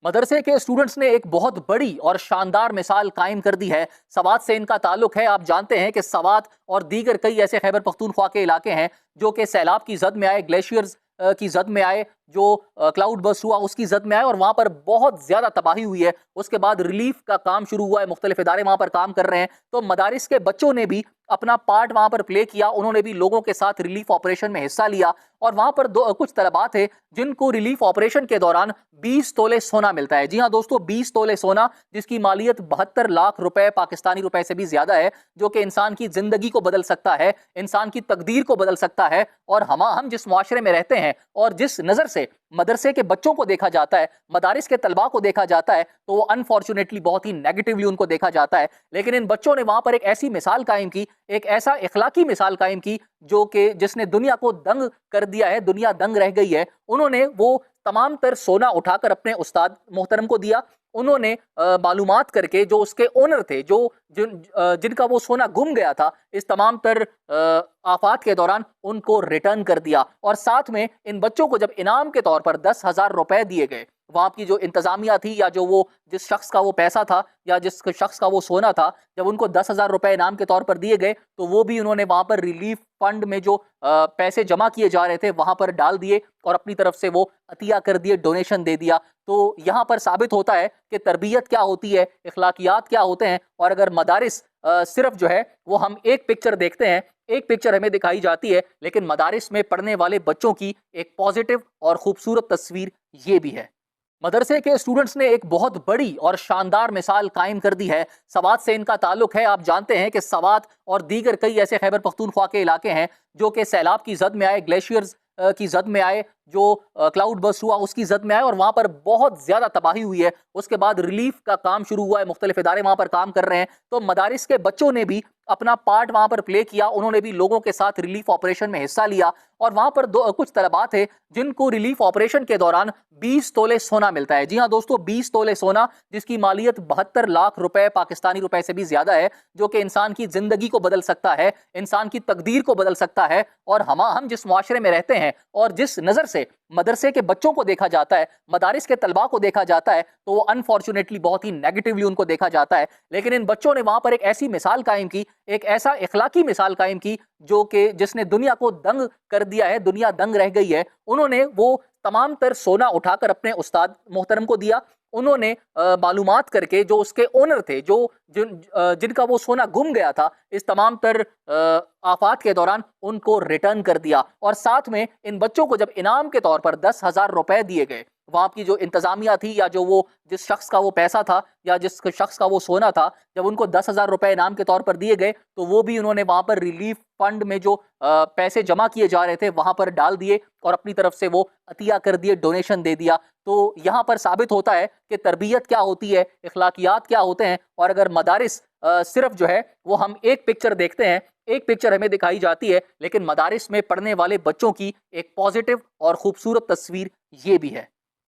मदरसे के स्टूडेंट्स ने एक बहुत बड़ी और शानदार मिसाल कायम कर दी है। सवात से इनका ताल्लुक है। आप जानते हैं कि सवात और दीगर कई ऐसे खैबर पख्तूनख्वा के इलाके हैं जो कि सैलाब की जद में आए, ग्लेशियर्स की जद में आए, जो क्लाउड बस्ट हुआ उसकी जद में आए और वहाँ पर बहुत ज़्यादा तबाही हुई है। उसके बाद रिलीफ का काम शुरू हुआ है, मुख्तलिफ इदारे वहाँ पर काम कर रहे हैं। तो मदारिस के बच्चों ने भी अपना पार्ट वहाँ पर प्ले किया, उन्होंने भी लोगों के साथ रिलीफ ऑपरेशन में हिस्सा लिया। और वहाँ पर कुछ तलबा थे जिनको रिलीफ ऑपरेशन के दौरान 20 तोले सोना मिलता है। जी हाँ दोस्तों, 20 तोले सोना, जिसकी मालियत 72 लाख रुपए पाकिस्तानी रुपए से भी ज्यादा है, जो कि इंसान की जिंदगी को बदल सकता है, इंसान की तकदीर को बदल सकता है। और हम जिस मुआशरे में रहते हैं और जिस नज़र से मदरसे के बच्चों को देखा जाता है, मदारिस के तलबा को देखा जाता है, तो वो अनफॉर्चुनेटली बहुत ही नेगेटिवली उनको देखा जाता है। लेकिन इन बच्चों ने वहां पर एक ऐसी मिसाल कायम की, एक ऐसा इखलाकी मिसाल कायम की जो कि जिसने दुनिया को दंग कर दिया है, दुनिया दंग रह गई है। उन्होंने वो तमाम तर सोना उठाकर अपने उस्ताद मोहतरम को दिया। उन्होंने मालूमात करके जो उसके ओनर थे, जिनका वो सोना गुम गया था, इस तमाम तर आफात के दौरान उनको रिटर्न कर दिया। और साथ में इन बच्चों को जब इनाम के तौर पर 10,000 रुपए दिए गए, वहां की जो इंतजामिया थी या जो वो जिस शख्स का वो पैसा था या जिस शख्स का वो सोना था, जब उनको 10,000 रुपए इनाम के तौर पर दिए गए तो वो भी उन्होंने वहां पर रिलीफ फंड में जो पैसे जमा किए जा रहे थे वहां पर डाल दिए और अपनी तरफ से वो अतिया कर दिए, डोनेशन दे दिया। तो यहाँ पर साबित होता है कि तरबियत क्या होती है, इखलाकियात क्या होते हैं। और अगर मदारिस सिर्फ जो है वो हम एक पिक्चर देखते हैं, एक पिक्चर हमें दिखाई जाती है, लेकिन मदारिस में पढ़ने वाले बच्चों की एक पॉजिटिव और खूबसूरत तस्वीर ये भी है। मदरसे के स्टूडेंट्स ने एक बहुत बड़ी और शानदार मिसाल कायम कर दी है। सवात से इनका ताल्लुक है। आप जानते हैं कि सवात और दीगर कई ऐसे खैबर पख्तूनख्वा के इलाके हैं जो कि सैलाब की जद में आए, ग्लेशियर्स की जद में आए, जो क्लाउड बस्ट हुआ उसकी जद में आए और वहाँ पर बहुत ज़्यादा तबाही हुई है। उसके बाद रिलीफ का काम शुरू हुआ है, मुख्तलिफ इदारे वहाँ पर काम कर रहे हैं। तो मदारिस के बच्चों ने भी अपना पार्ट वहाँ पर प्ले किया, उन्होंने भी लोगों के साथ रिलीफ ऑपरेशन में हिस्सा लिया। और वहाँ पर कुछ तलबा थे जिनको रिलीफ ऑपरेशन के दौरान 20 तोले सोना मिलता है। जी हाँ दोस्तों, 20 तोले सोना, जिसकी मालियत 72 लाख रुपए पाकिस्तानी रुपए से भी ज्यादा है, जो कि इंसान की जिंदगी को बदल सकता है, इंसान की तकदीर को बदल सकता है। और हम जिस मुआशरे में रहते हैं और जिस नज़र से मदरसे के बच्चों को देखा जाता है, मदारिस के तलबा को देखा जाता है, तो वो अनफॉर्चुनेटली बहुत ही नेगेटिवली उनको देखा जाता है। लेकिन इन बच्चों ने वहां पर एक ऐसी मिसाल कायम की, एक ऐसा इखलाकी मिसाल कायम की जो कि जिसने दुनिया को दंग कर दिया है, दुनिया दंग रह गई है। उन्होंने वो तमाम तर सोना उठाकर अपने उस्ताद मोहतरम को दिया। उन्होंने मालूमात करके जो उसके ओनर थे, जिनका वो सोना गुम गया था, इस तमाम तर आफात के दौरान उनको रिटर्न कर दिया। और साथ में इन बच्चों को जब इनाम के तौर पर 10,000 रुपए दिए गए, वहां की जो इंतजामिया थी या जो वो जिस शख्स का वो पैसा था या जिस शख्स का वो सोना था, जब उनको 10,000 रुपए इनाम के तौर पर दिए गए तो वो भी उन्होंने वहां पर रिलीफ फंड में जो पैसे जमा किए जा रहे थे वहां पर डाल दिए और अपनी तरफ से वो अतिया कर दिए, डोनेशन दे दिया। तो यहाँ पर साबित होता है कि तरबियत क्या होती है, इखलाकियात क्या होते हैं। और अगर मदारिस सिर्फ जो है वो हम एक पिक्चर देखते हैं, एक पिक्चर हमें दिखाई जाती है, लेकिन मदारिस में पढ़ने वाले बच्चों की एक पॉजिटिव और खूबसूरत तस्वीर ये भी है।